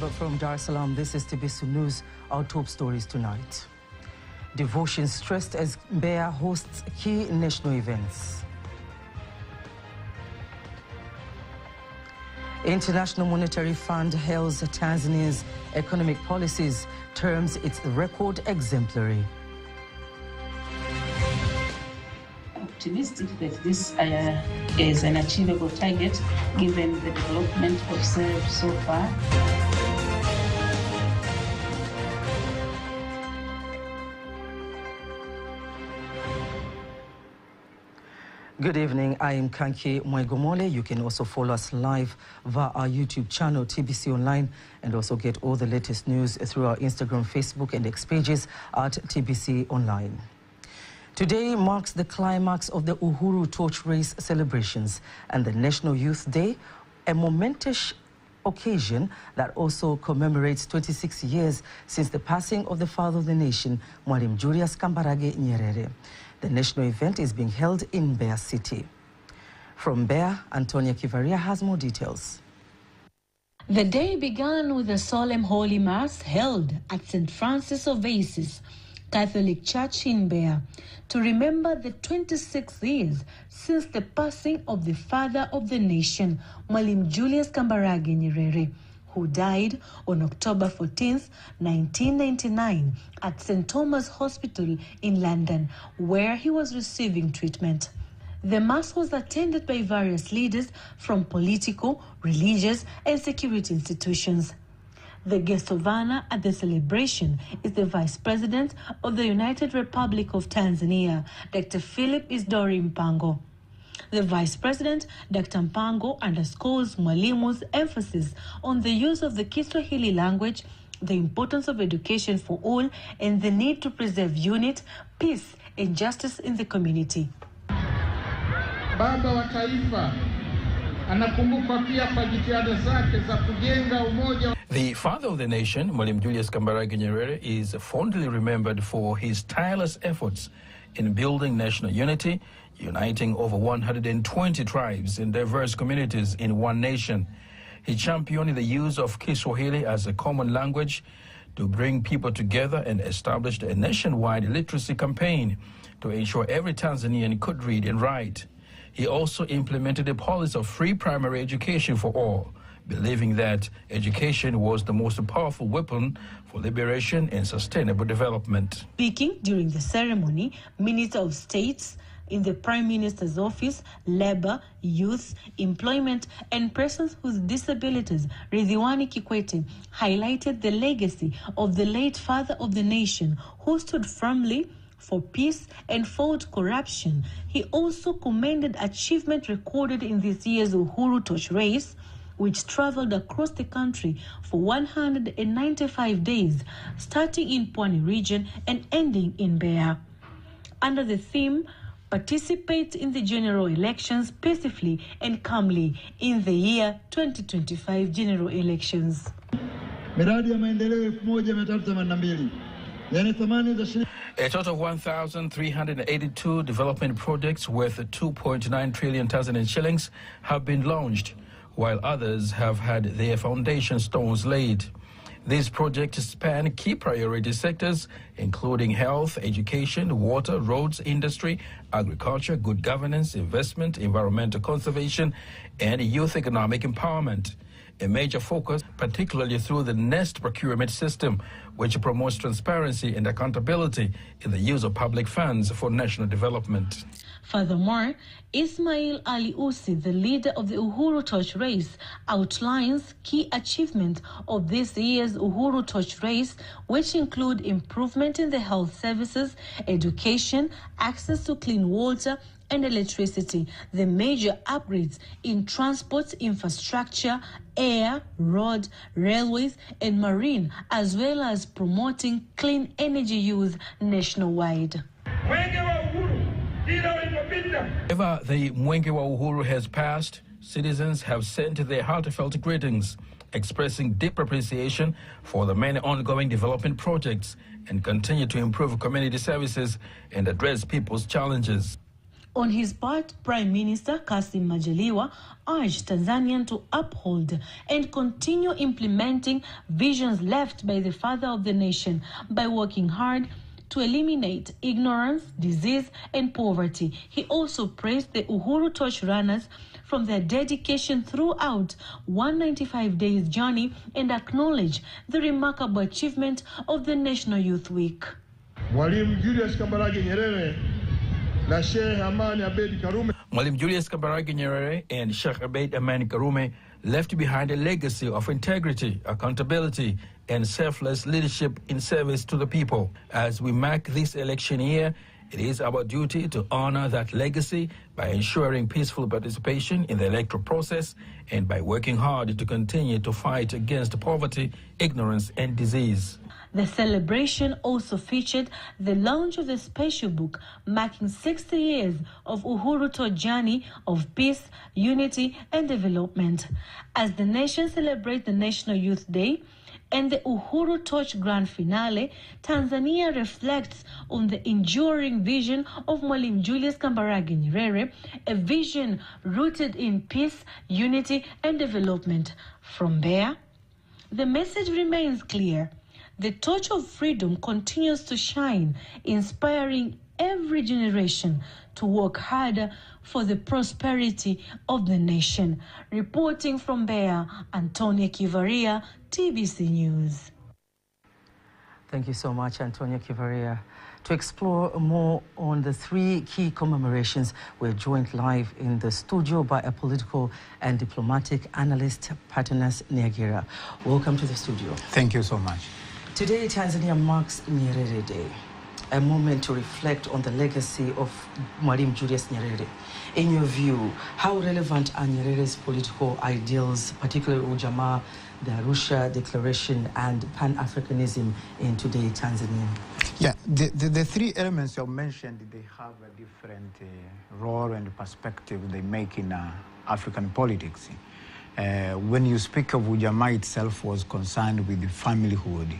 from Dar es Salaam, this is TBC News. Our top stories tonight. Devotion stressed as Mbeya hosts key national events. International Monetary Fund hails Tanzania's economic policies, terms its record exemplary. Optimistic that this is an achievable target given the development observed so far. Good evening, I am Kanki Mwegomole. You can also follow us live via our YouTube channel, TBC Online, and also get all the latest news through our Instagram, Facebook, and X pages at TBC Online. Today marks the climax of the Uhuru Torch Race celebrations and the National Youth Day, a momentous occasion that also commemorates 26 years since the passing of the father of the nation, Mwalimu Julius Kambarage Nyerere. The national event is being held in Mbeya City. From Mbeya, Antonia Kivaria has more details. The day began with a solemn Holy Mass held at St. Francis of Assisi Catholic Church in Mbeya to remember the 26 years since the passing of the father of the nation, Mwalimu Julius Kambarage Nyerere, who died on October 14, 1999 at St. Thomas Hospital in London, where he was receiving treatment. The Mass was attended by various leaders from political, religious, and security institutions. The guest of honor at the celebration is the Vice President of the United Republic of Tanzania, Dr. Philip Isdori Mpango. The Vice President, Dr. Mpango, underscores Mwalimu's emphasis on the use of the Kiswahili language, the importance of education for all, and the need to preserve unity, peace, and justice in the community. Baba wa Taifa anakumbukwa pia kwa jitihada zake za kujenga umoja. The father of the nation, Mwalimu Julius Kambarage Nyerere, is fondly remembered for his tireless efforts in building national unity, uniting over 120 tribes and diverse communities in one nation. He championed the use of Kiswahili as a common language to bring people together and established a nationwide literacy campaign to ensure every Tanzanian could read and write. He also implemented a policy of free primary education for all, believing that education was the most powerful weapon for liberation and sustainable development. Speaking during the ceremony, Minister of States in the Prime Minister's Office, Labor, Youth, Employment, and Persons with Disabilities, Ridhiwani Kikwete, highlighted the legacy of the late father of the nation who stood firmly for peace and fought corruption. He also commended achievement recorded in this year's Uhuru Torch Race, which traveled across the country for 195 days, starting in Pwani region and ending in Mbeya. Under the theme, participate in the general elections peacefully and calmly in the year 2025 general elections. Miradi ya maendeleo 1382 yenye thamani za shilingi. A total of 1,382 development projects worth 2.9 trillion Tanzanian shillings have been launched, while others have had their foundation stones laid. These projects span key priority sectors, including health, education, water, roads, industry, agriculture, good governance, investment, environmental conservation, and youth economic empowerment. A major focus, particularly through the NEST procurement system, which promotes transparency and accountability in the use of public funds for national development. Furthermore, Ismail Ali Usi, the leader of the Uhuru Torch Race, outlines key achievements of this year's Uhuru Torch Race, which include improvement in the health services, education, access to clean water, and electricity, the major upgrades in transport infrastructure, air, road, railways, and marine, as well as promoting clean energy use nationwide. Whenever the Mwenge wa Uhuru has passed, citizens have sent their heartfelt greetings, expressing deep appreciation for the many ongoing development projects and continue to improve community services and address people's challenges. On his part, Prime Minister Kassim Majaliwa urged Tanzania to uphold and continue implementing visions left by the father of the nation by working hard to eliminate ignorance, disease, and poverty. He also praised the Uhuru Torch runners from their dedication throughout 195 days journey and acknowledged the remarkable achievement of the National Youth Week. Mwalimu Julius Kambarage Nyerere na Sheikh Amani Abeid Karume. Mwalimu Julius Kambarage Nyerere and Sheikh Abeid Amani Karume left behind a legacy of integrity, accountability, and selfless leadership in service to the people. As we mark this election year, it is our duty to honor that legacy by ensuring peaceful participation in the electoral process and by working hard to continue to fight against poverty, ignorance, and disease. The celebration also featured the launch of the special book marking 60 years of Uhuru Torch journey of peace, unity, and development. As the nation celebrates the National Youth Day and the Uhuru Torch Grand Finale, Tanzania reflects on the enduring vision of Mwalimu Julius Kambarage Nyerere, a vision rooted in peace, unity, and development. From there, the message remains clear. The torch of freedom continues to shine, inspiring every generation to work harder for the prosperity of the nation. Reporting from Beira, Antonia Kivaria, TBC News. Thank you so much, Antonia Kivaria. To explore more on the three key commemorations, we're joined live in the studio by a political and diplomatic analyst, Patinas Niagira. Welcome to the studio. Thank you so much. Today, Tanzania marks Nyerere Day, a moment to reflect on the legacy of Mwalimu Julius Nyerere. In your view, how relevant are Nyerere's political ideals, particularly Ujamaa, the Arusha Declaration, and Pan-Africanism in today's Tanzania? Yeah, the three elements you mentioned, they have a different role and perspective they make in African politics. When you speak of Ujamaa itself was concerned with the familyhood.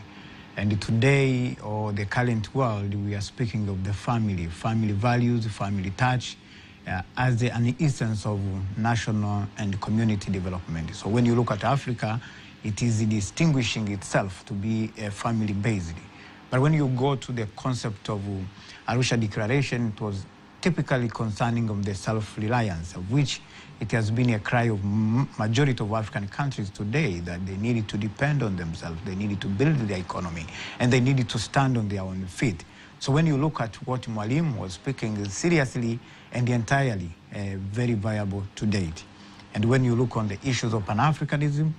And today, or the current world, we are speaking of the family values, family touch, as an essence of national and community development. So when you look at Africa, it is distinguishing itself to be family-based. But when you go to the concept of Arusha Declaration, it was typically concerning of the self-reliance, of which it has been a cry of majority of African countries today that they needed to depend on themselves, they needed to build their economy, and they needed to stand on their own feet. So when you look at what Mwalimu was speaking seriously and entirely very viable to date. And when you look on the issues of Pan-Africanism,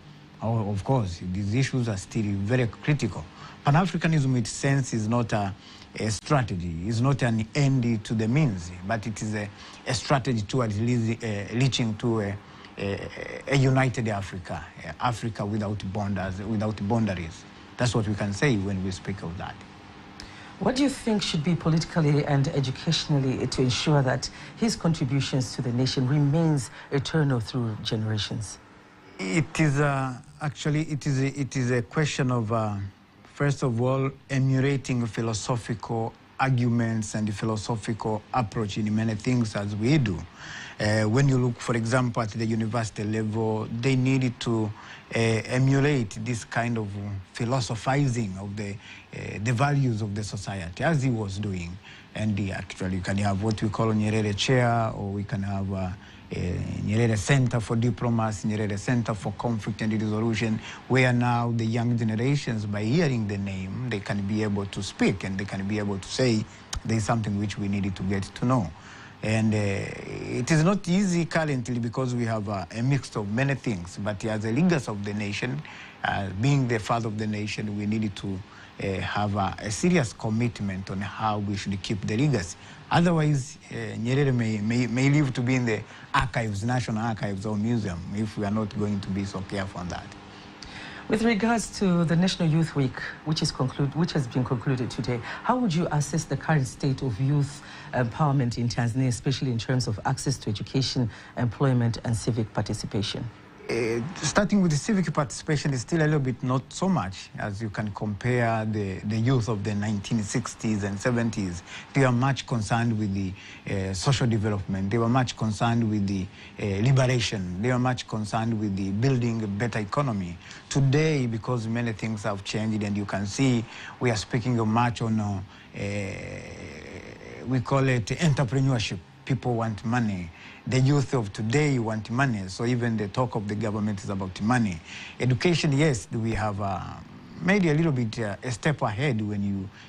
of course, these issues are still very critical. Pan-Africanism, in its sense, is not a strategy, is not an end to the means, but it is a strategy towards reaching to a united Africa, Africa without borders, without boundaries. That's what we can say when we speak of that. What do you think should be politically and educationally to ensure that his contributions to the nation remains eternal through generations? It is actually it is a question of first of all emulating philosophical arguments and the philosophical approach in many things as we do. When you look, for example, at the university level, they needed to emulate this kind of philosophizing of the values of the society, as he was doing. And actually, you can have what we call Nyerere Chair, or we can have Nyerere Center for Diplomacy, Nyerere Center for Conflict and Resolution, where now the young generations, by hearing the name, they can be able to speak and they can be able to say there is something which we needed to get to know. And it is not easy currently because we have a mix of many things, but as a leaders of the nation, being the father of the nation, we needed to have a serious commitment on how we should keep the legacy. Otherwise, Nyerere may live to be in the archives, national archives or museum, if we are not going to be so careful on that. With regards to the National Youth Week, which has been concluded today, how would you assess the current state of youth empowerment in Tanzania, especially in terms of access to education, employment, and civic participation? starting with the civic participation is still a little bit not so much as you can compare the youth of the 1960s and 70s. They were much concerned with the social development. They were much concerned with the liberation. They were much concerned with the building a better economy. Today, because many things have changed, and you can see we are speaking much on, we call it entrepreneurship. People want money. The youth of today want money, so even the talk of the government is about money. Education, yes, we have maybe a little bit a step ahead when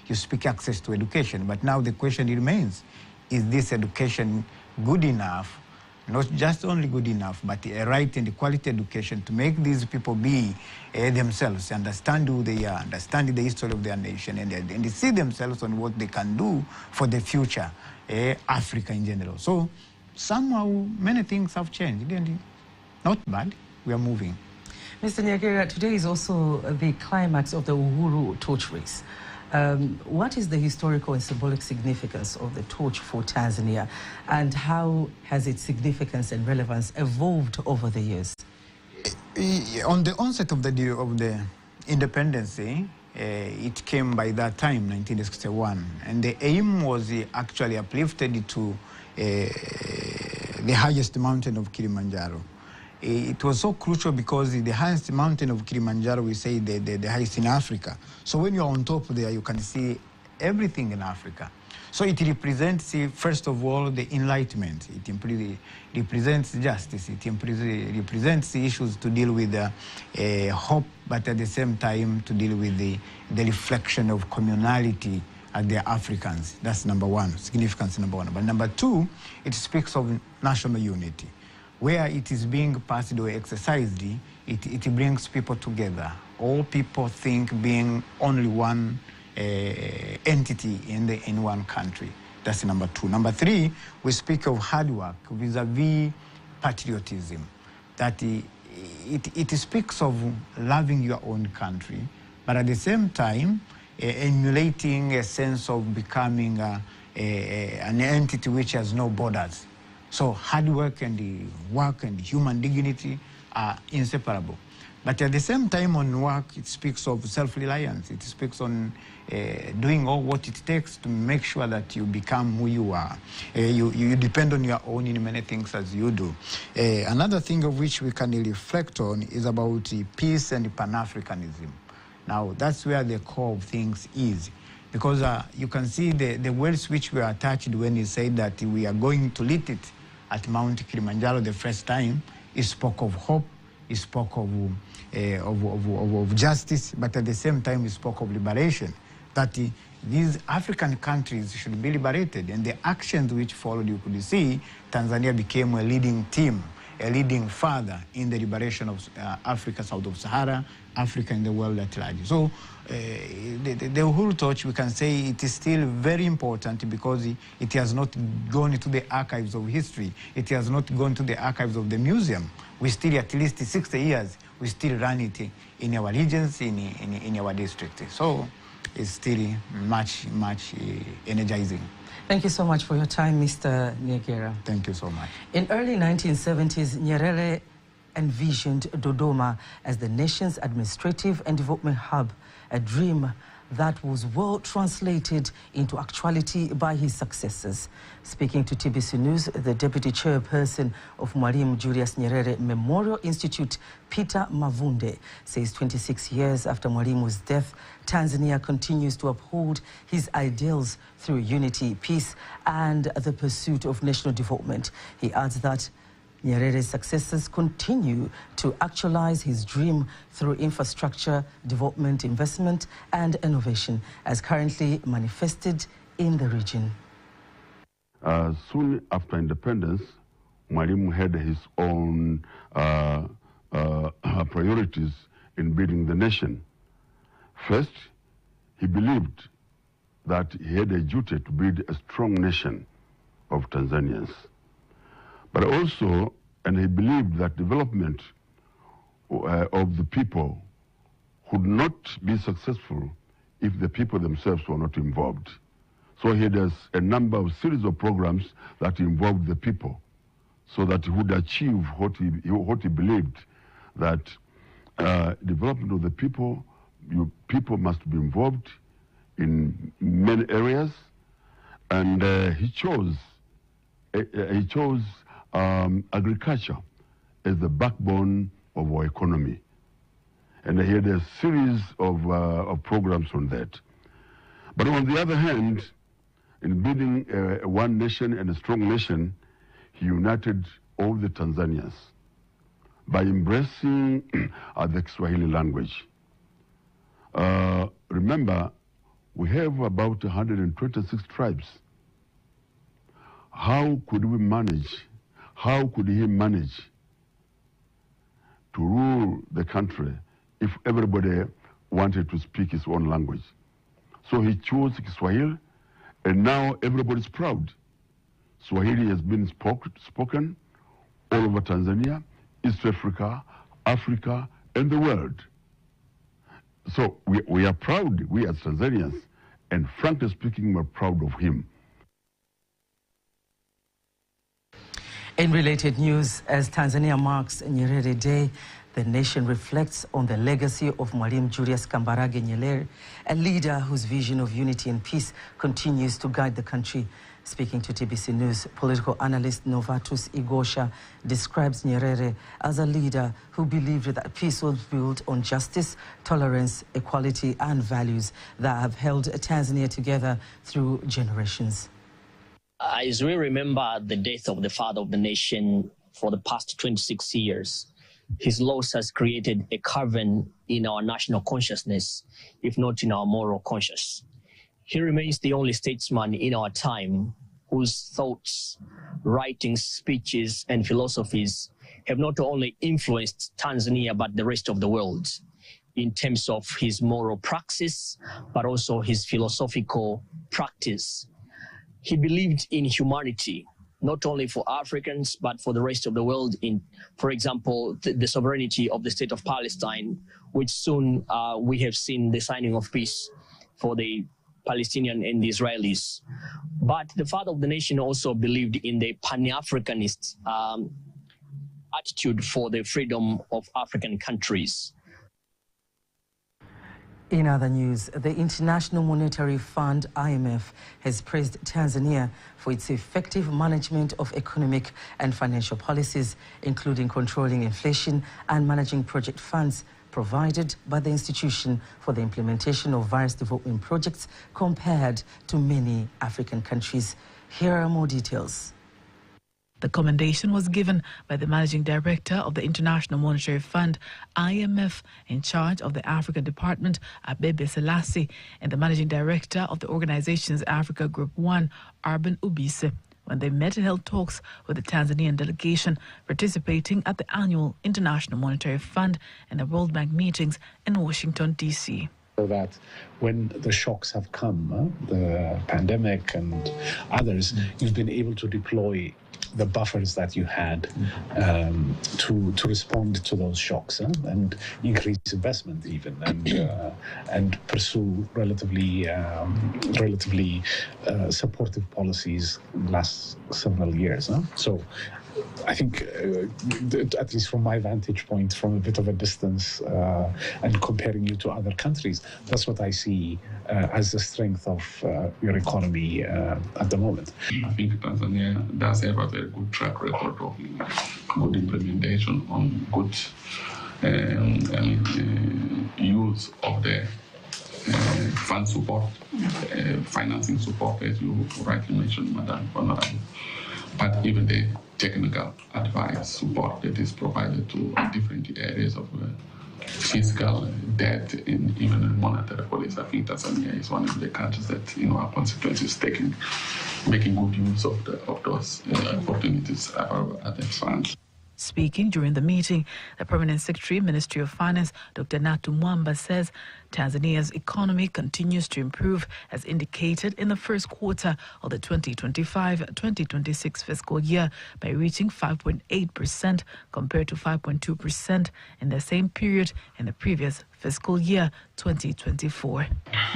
you speak access to education, but now the question remains, is this education good enough? Not just only good enough, but a right and quality education to make these people be themselves, understand who they are, understand the history of their nation, and see themselves on what they can do for the future, Africa in general. So somehow many things have changed, and not bad, we are moving. Mr. Nyagera, today is also the climax of the Uhuru torch race. What is the historical and symbolic significance of the torch for Tanzania, and how has its significance and relevance evolved over the years? On the onset of the independence, it came by that time, 1961, and the aim was actually uplifted to the highest mountain of Kilimanjaro. It was so crucial because the highest mountain of Kilimanjaro, we say the highest in Africa. So when you're on top there, you can see everything in Africa. So it represents, first of all, the enlightenment. It represents justice. It represents the issues to deal with hope, but at the same time to deal with the reflection of communality as the Africans. That's number one, significance number one. But number two, it speaks of national unity. Where it is being passed or exercised, it brings people together. All people think being only one entity in one country. That's number two. Number three, we speak of hard work vis-a-vis patriotism. That it speaks of loving your own country, but at the same time, emulating a sense of becoming an entity which has no borders. So hard work and human dignity are inseparable. But at the same time on work, it speaks of self-reliance. It speaks on doing all what it takes to make sure that you become who you are. You depend on your own in many things as you do. Another thing of which we can reflect on is about peace and Pan-Africanism. Now, that's where the core of things is. Because you can see the words which were attached when he said that we are going to lit it at Mount Kilimanjaro the first time. He spoke of hope, he spoke of justice, but at the same time he spoke of liberation. That these African countries should be liberated, and the actions which followed, you could see Tanzania became a leading team, a leading father in the liberation of Africa south of Sahara, Africa and the world at large. So the Uhuru torch, we can say it is still very important because it has not gone into the archives of history. It has not gone to the archives of the museum. We still, at least 60 years, we still run it in our regions, in our district. So it's still much energizing. Thank you so much for your time, Mr. Nyagera. Thank you so much. In early 1970s, Nyerere envisioned Dodoma as the nation's administrative and development hub, a dream that was well translated into actuality by his successors. Speaking to TBC News, the deputy chairperson of Mwalimu Julius Nyerere Memorial Institute, Peter Mavunde, says 26 years after Mwalimu's death, Tanzania continues to uphold his ideals through unity, peace, and the pursuit of national development. He adds that Nyerere's successors continue to actualize his dream through infrastructure, development, investment, and innovation, as currently manifested in the region. Soon after independence, Mwalimu had his own priorities in building the nation. First, he believed that he had a duty to build a strong nation of Tanzanians. But also, and he believed that development of the people would not be successful if the people themselves were not involved. So he had a number of series of programs that involved the people so that he would achieve what he believed that development of the people, people must be involved in many areas, and he chose agriculture as the backbone of our economy, and he had a series of programs on that. But on the other hand, in building one nation and a strong nation, he united all the Tanzanians by embracing the Kiswahili language. Remember, we have about 126 tribes. How could we manage, how could he manage to rule the country if everybody wanted to speak his own language? So he chose Kiswahili, and now everybody's proud. Swahili has been spoken all over Tanzania, East Africa, Africa, and the world. So we are proud, we as Tanzanians, and frankly speaking, we're proud of him. In related news, as Tanzania marks Nyerere Day, the nation reflects on the legacy of Mwalimu Julius Kambarage Nyerere, a leader whose vision of unity and peace continues to guide the country. Speaking to TBC News, political analyst Novatus Igosha describes Nyerere as a leader who believed that peace was built on justice, tolerance, equality, and values that have held Tanzania together through generations. As we remember the death of the father of the nation for the past 26 years, his loss has created a cavern in our national consciousness, if not in our moral conscience. He remains the only statesman in our time whose thoughts, writings, speeches, and philosophies have not only influenced Tanzania, but the rest of the world in terms of his moral praxis, but also his philosophical practice. He believed in humanity, not only for Africans, but for the rest of the world in, for example, the sovereignty of the state of Palestine, which soon we have seen the signing of peace for the Palestinian and the Israelis. But the father of the nation also believed in the Pan-Africanist attitude for the freedom of African countries. In other news, the International Monetary Fund, IMF, has praised Tanzania for its effective management of economic and financial policies, including controlling inflation and managing project funds provided by the institution for the implementation of various development projects compared to many African countries. Here are more details. The commendation was given by the Managing Director of the International Monetary Fund, IMF, in charge of the Africa Department, Abebe Selassie, and the Managing Director of the organization's Africa Group 1, Arben Ubise, when they met and held talks with the Tanzanian delegation participating at the annual International Monetary Fund and the World Bank meetings in Washington, D.C. So that when the shocks have come, the pandemic and others, you've been able to deploy the buffers that you had to respond to those shocks and increase investment even and pursue relatively supportive policies in the last several years. So I think, at least from my vantage point, from a bit of a distance and comparing you to other countries, that's what I see as the strength of your economy at the moment. I think Tanzania does have a very good track record of good implementation on good use of the fund support, financing support, as you rightly mentioned, Madam Honorable, but even the technical advice support that is provided to different areas of fiscal debt and even in monetary policy. I think Tanzania is one of the countries that, our constituency is making good use of those opportunities at the funds. Speaking during the meeting, the Permanent Secretary, Ministry of Finance, Dr. Natu Mwamba, says Tanzania's economy continues to improve as indicated in the first quarter of the 2025-2026 fiscal year by reaching 5.8% compared to 5.2% in the same period in the previous fiscal year 2024.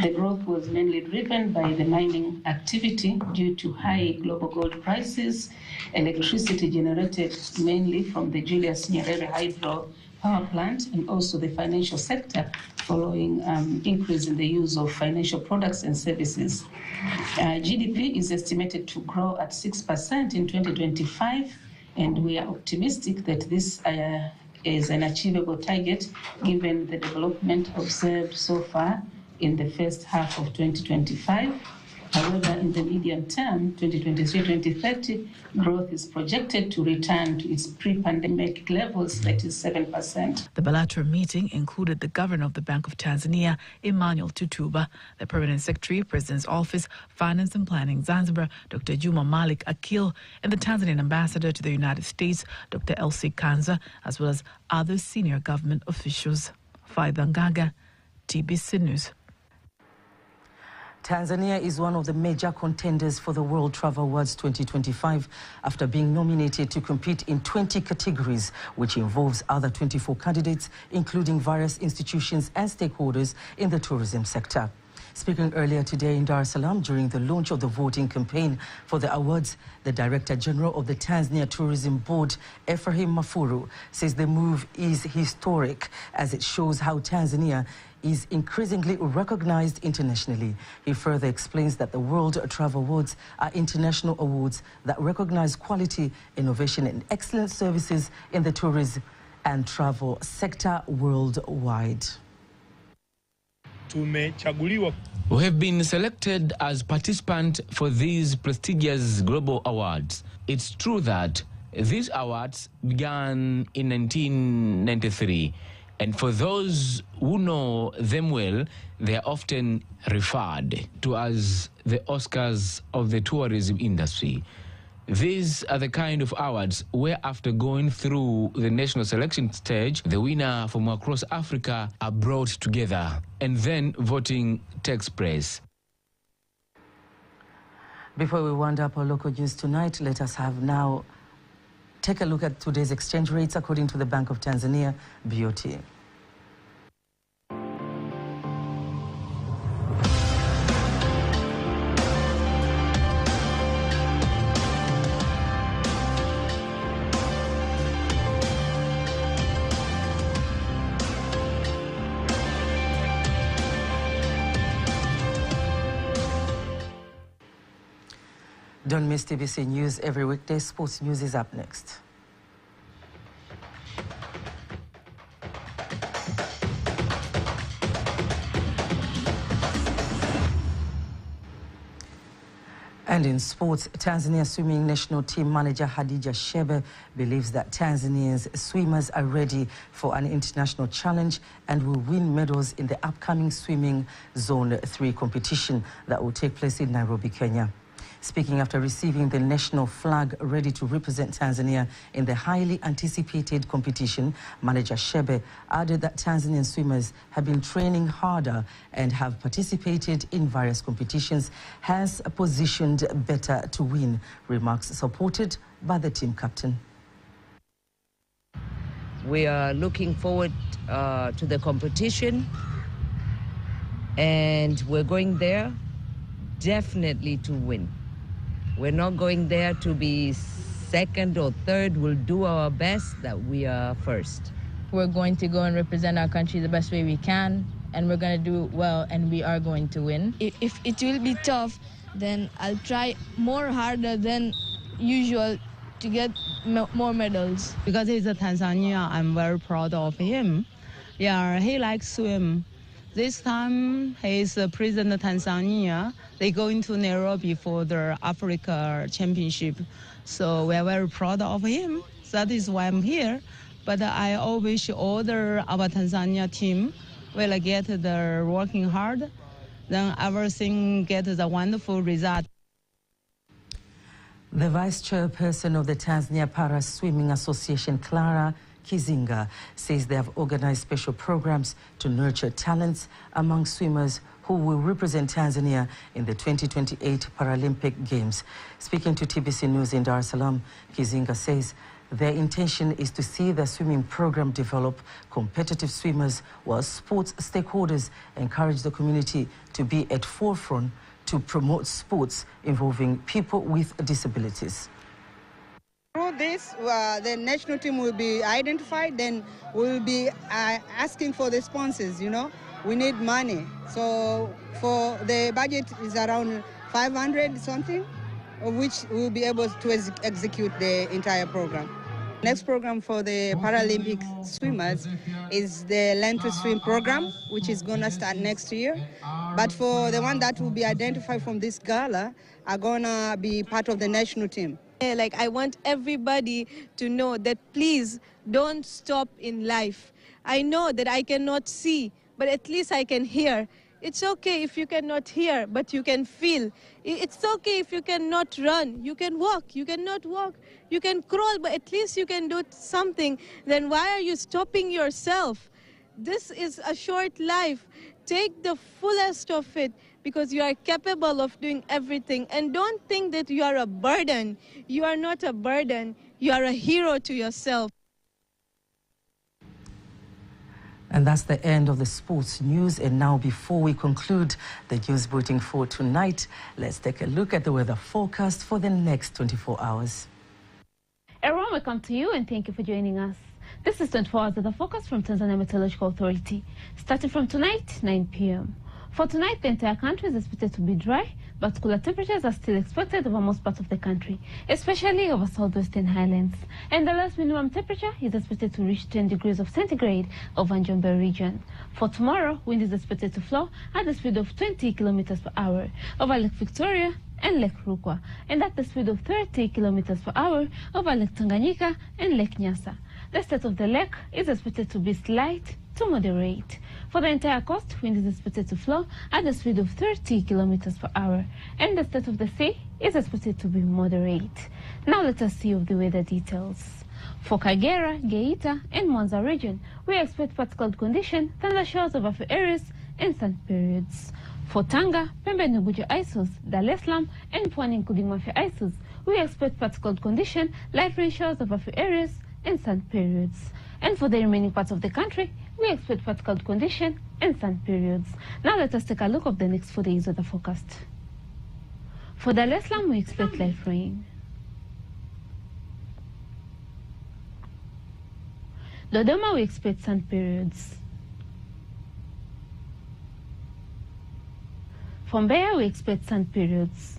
The growth was mainly driven by the mining activity due to high global gold prices, electricity generated mainly from the Julius Nyerere hydro power plant and also the financial sector following increase in the use of financial products and services. GDP is estimated to grow at 6% in 2025, and we are optimistic that this is an achievable target given the development observed so far in the first half of 2025. However, in the medium term, 2023-2030, growth is projected to return to its pre-pandemic levels, that is 7%. The bilateral meeting included the Governor of the Bank of Tanzania, Emmanuel Tutuba, the Permanent Secretary, President's Office, Finance and Planning, Zanzibar, Dr. Juma Malik Akil, and the Tanzanian Ambassador to the United States, Dr. Elsie Kanza, as well as other senior government officials. Faida Ngaga, TBC News. Tanzania is one of the major contenders for the World Travel Awards 2025 after being nominated to compete in 20 categories, which involves other 24 candidates, including various institutions and stakeholders in the tourism sector. Speaking earlier today in Dar es Salaam during the launch of the voting campaign for the awards, the Director General of the Tanzania Tourism Board, Ephraim Mafuru, says the move is historic as it shows how Tanzania is increasingly recognized internationally. He further explains that the World Travel Awards are international awards that recognize quality, innovation and excellent services in the tourism and travel sector worldwide. We have been selected as participants for these prestigious global awards. It's true that these awards began in 1993. And for those who know them well, they are often referred to as the Oscars of the tourism industry. These are the kind of awards where after going through the national selection stage, the winner from across Africa are brought together and then voting takes place. Before we wind up our local news tonight, let us now take a look at today's exchange rates according to the Bank of Tanzania, BOT. Don't miss TBC News every weekday. Sports News is up next. And in sports, Tanzania swimming national team manager Hadija Shebe believes that Tanzania's swimmers are ready for an international challenge and will win medals in the upcoming swimming Zone 3 competition that will take place in Nairobi, Kenya. Speaking after receiving the national flag ready to represent Tanzania in the highly anticipated competition, manager Shebe added that Tanzanian swimmers have been training harder and have participated in various competitions, hence positioned better to win, remarks supported by the team captain. We are looking forward to the competition, and we're going there definitely to win. We're not going there to be second or third. We'll do our best that we are first. We're going to go and represent our country the best way we can, and we're going to do well, and we are going to win. If it will be tough, then I'll try harder than usual to get more medals. Because he's a Tanzania, I'm very proud of him. Yeah, he likes swim. This time, he's the president of Tanzania. They go into Nairobi for the Africa Championship. So we are very proud of him. That is why I'm here. But I always order our Tanzania team will get the working hard. Then everything gets a wonderful result. The vice chairperson of the Tanzania Para Swimming Association, Clara Kizinga, says they have organized special programs to nurture talents among swimmers who will represent Tanzania in the 2028 Paralympic Games. Speaking to TBC News in Dar es Salaam, Kizinga says their intention is to see the swimming program develop competitive swimmers while sports stakeholders encourage the community to be at forefront to promote sports involving people with disabilities. Through this, the national team will be identified, then we'll be asking for the sponsors, you know. We need money. So for the budget is around 500 something, of which we'll be able to execute the entire program. Next program for the Paralympic swimmers is the Learn to Swim program, which is going to start next year. But for the one that will be identified from this gala are going to be part of the national team. Like, I want everybody to know that please don't stop in life. I know that I cannot see, but at least I can hear. It's okay if you cannot hear, but you can feel. It's okay if you cannot run. You can walk. You cannot walk. You can crawl, but at least you can do something. Then why are you stopping yourself? This is a short life. Take the fullest of it because you are capable of doing everything. And don't think that you are a burden. You are not a burden. You are a hero to yourself. And that's the end of the sports news. And now, before we conclude the news bulletin for tonight, let's take a look at the weather forecast for the next 24 hours. Everyone, welcome to you and thank you for joining us. This is 24 hours weather forecast from Tanzania Meteorological Authority. Starting from tonight, 9 p.m. For tonight, the entire country is expected to be dry, but cooler temperatures are still expected over most parts of the country, especially over southwestern highlands. And the last minimum temperature is expected to reach 10 degrees of centigrade over Jambo region. For tomorrow, wind is expected to flow at the speed of 20 kilometers per hour over Lake Victoria and Lake Rukwa, and at the speed of 30 kilometers per hour over Lake Tanganyika and Lake Nyasa. The state of the lake is expected to be slight to moderate. For the entire coast, wind is expected to flow at the speed of 30 kilometers per hour, and the state of the sea is expected to be moderate. Now let us see of the weather details. For Kagera, Geita, and Mwanza region, we expect partly cloud condition, thunder showers over a few areas, and sun periods. For Tanga, Pembe and Unguja ISOs, Dar es Salaam, and Pwani including Mafia ISOs, we expect partly cloud condition, light rain showers over a few areas, and sun periods. And for the remaining parts of the country, we expect partly cloud condition and sun periods. Now let us take a look at the next 4 days of the forecast. For Dar es Salaam, we expect light rain. Dodoma, we expect sun periods. For Mbeya, we expect sun periods.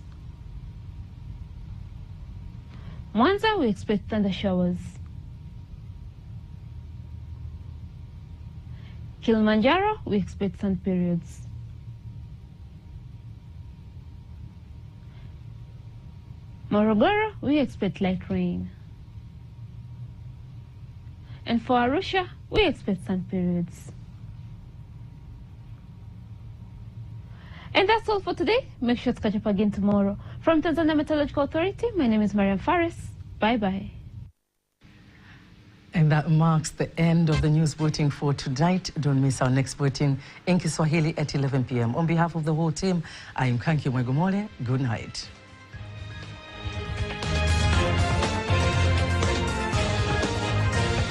Mwanza, we expect thunder showers. Kilimanjaro, we expect sun periods. Morogoro, we expect light rain. And for Arusha, we expect sun periods. And that's all for today. Make sure to catch up again tomorrow. From Tanzania Meteorological Authority, my name is Mariam Faris. Bye-bye. And that marks the end of the news bulletin for tonight. Don't miss our next bulletin in Kiswahili at 11 p.m. On behalf of the whole team, I am Kanki Mwegomole. Good night.